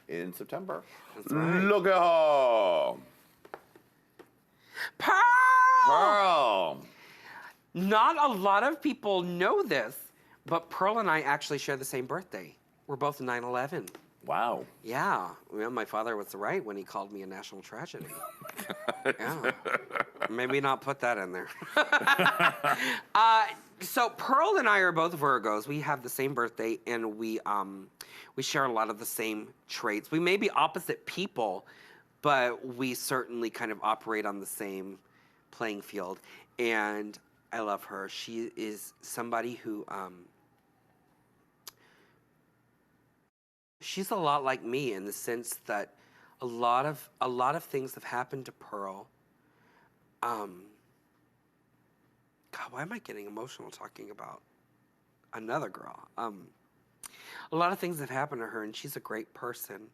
in September. That's right. Look at her. Pearl! Pearl. Not a lot of people know this, but Pearl and I actually share the same birthday. We're both 9/11. Wow. Yeah. Well, my father was right when he called me a national tragedy. Yeah. Maybe not put that in there. So Pearl and I are both Virgos. We have the same birthday, and we share a lot of the same traits. We may be opposite people, but we certainly kind of operate on the same playing field. And I love her. She is somebody who she's a lot like me in the sense that a lot of things have happened to Pearl. God, why am I getting emotional talking about another girl? A lot of things have happened to her, and she's a great person.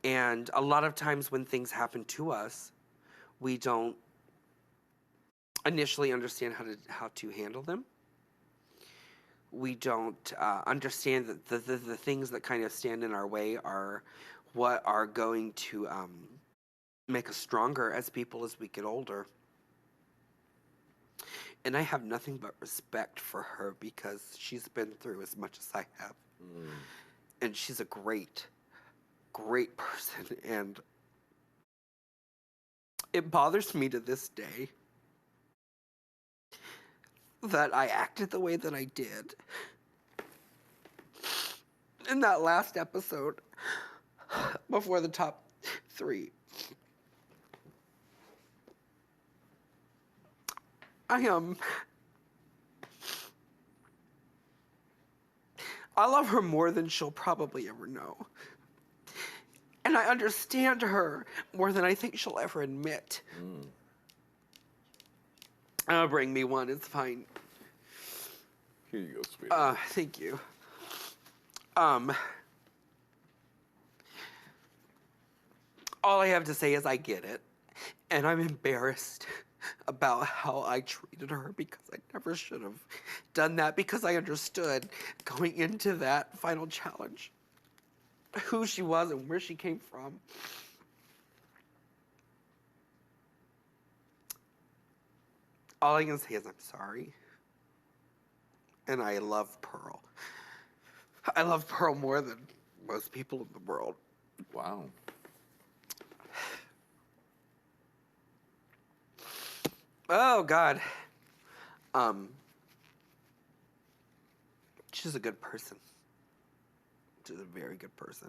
And a lot of times when things happen to us, we don't initially understand how to handle them. We don't understand that the things that kind of stand in our way are what are going to make us stronger as people as we get older. And I have nothing but respect for her because she's been through as much as I have. And she's a great, great person. And it bothers me to this day that I acted the way that I did in that last episode before the top 3. I love her more than she'll probably ever know. And I understand her more than I think she'll ever admit. Bring me one, it's fine. Here you go, sweetie. Thank you. All I have to say is I get it. And I'm embarrassed about how I treated her because I never should have done that because I understood going into that final challenge who she was and where she came from. All I can say is I'm sorry. And I love Pearl. I love Pearl more than most people in the world. Wow. Oh, God. She's a good person. She's a very good person.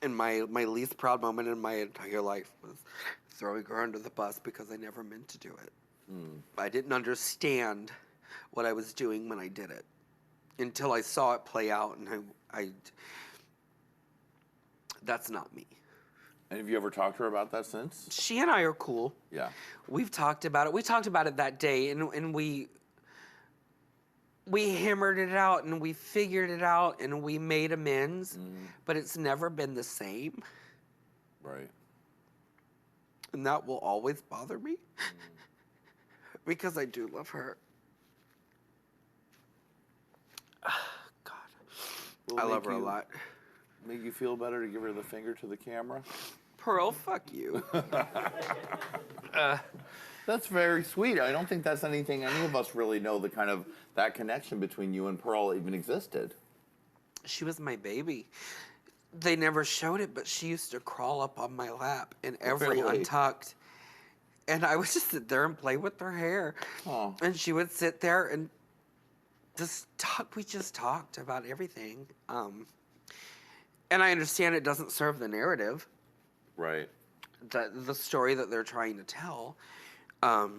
And my least proud moment in my entire life was throwing her under the bus because I never meant to do it. I didn't understand what I was doing when I did it until I saw it play out, and I that's not me. And have you ever talked to her about that since? She and I are cool. Yeah. We've talked about it. We talked about it that day, and we hammered it out, and we figured it out, and we made amends, but it's never been the same. Right. And that will always bother me because I do love her. God. I love her a lot. Make you feel better to give her the finger to the camera? Pearl, fuck you. That's very sweet. I don't think that's anything any of us really know, the kind of that connection between you and Pearl even existed. She was my baby. They never showed it, but she used to crawl up on my lap in every Untucked. And I would just sit there and play with her hair. Oh. And she would sit there and just talk. We just talked about everything. And I understand it doesn't serve the narrative. Right. The story that they're trying to tell. But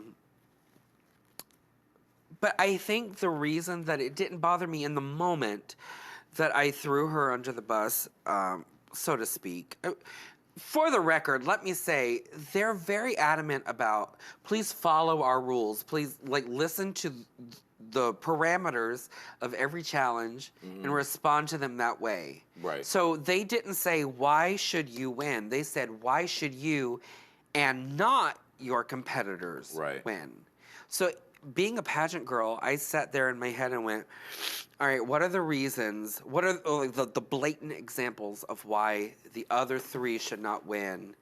I think the reason that it didn't bother me in the moment that I threw her under the bus, so to speak. For the record, let me say, they're very adamant about, please follow our rules. Please, listen to the parameters of every challenge and respond to them that way. Right. So they didn't say, why should you win? They said, why should you and not your competitors win? So being a pageant girl, I sat there in my head and went, All right, what are the reasons? What are like the blatant examples of why the other three should not win?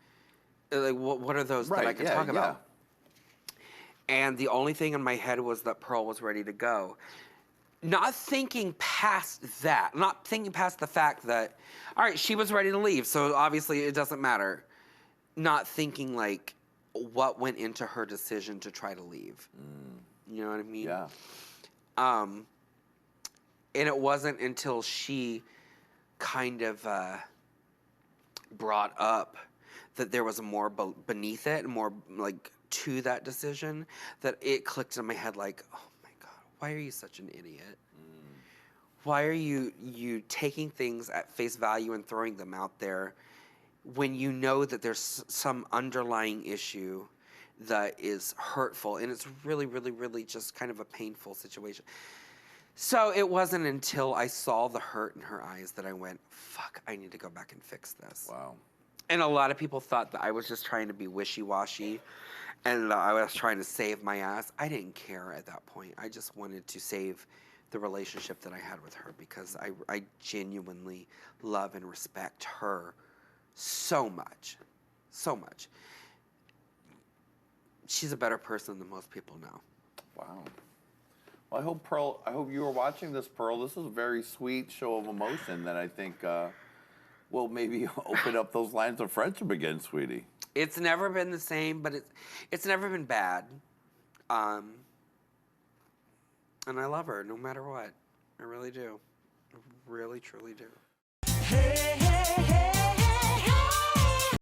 Like, what are those that I Right, can yeah, talk yeah. about? And the only thing in my head was that Pearl was ready to go. Not thinking past that, not thinking past the fact that, all right, she was ready to leave, so obviously it doesn't matter. Not thinking like what went into her decision to try to leave. You know what I mean? Yeah. And it wasn't until she kind of brought up that there was more beneath it, more like to that decision, that it clicked in my head like, oh my God, why are you such an idiot? Why are you taking things at face value and throwing them out there when you know that there's some underlying issue that is hurtful, and it's really, really, really just kind of a painful situation. So it wasn't until I saw the hurt in her eyes that I went, fuck, I need to go back and fix this. Wow. And a lot of people thought that I was just trying to be wishy-washy and I was trying to save my ass. I didn't care at that point. I just wanted to save the relationship that I had with her because I genuinely love and respect her so much. So much. She's a better person than most people know. Wow. Well, I hope you were watching this, Pearl. This is a very sweet show of emotion that I think will maybe open up those lines of friendship again, sweetie. It's never been the same, but it's never been bad. And I love her no matter what. I really do. I really, truly do. Hey, hey.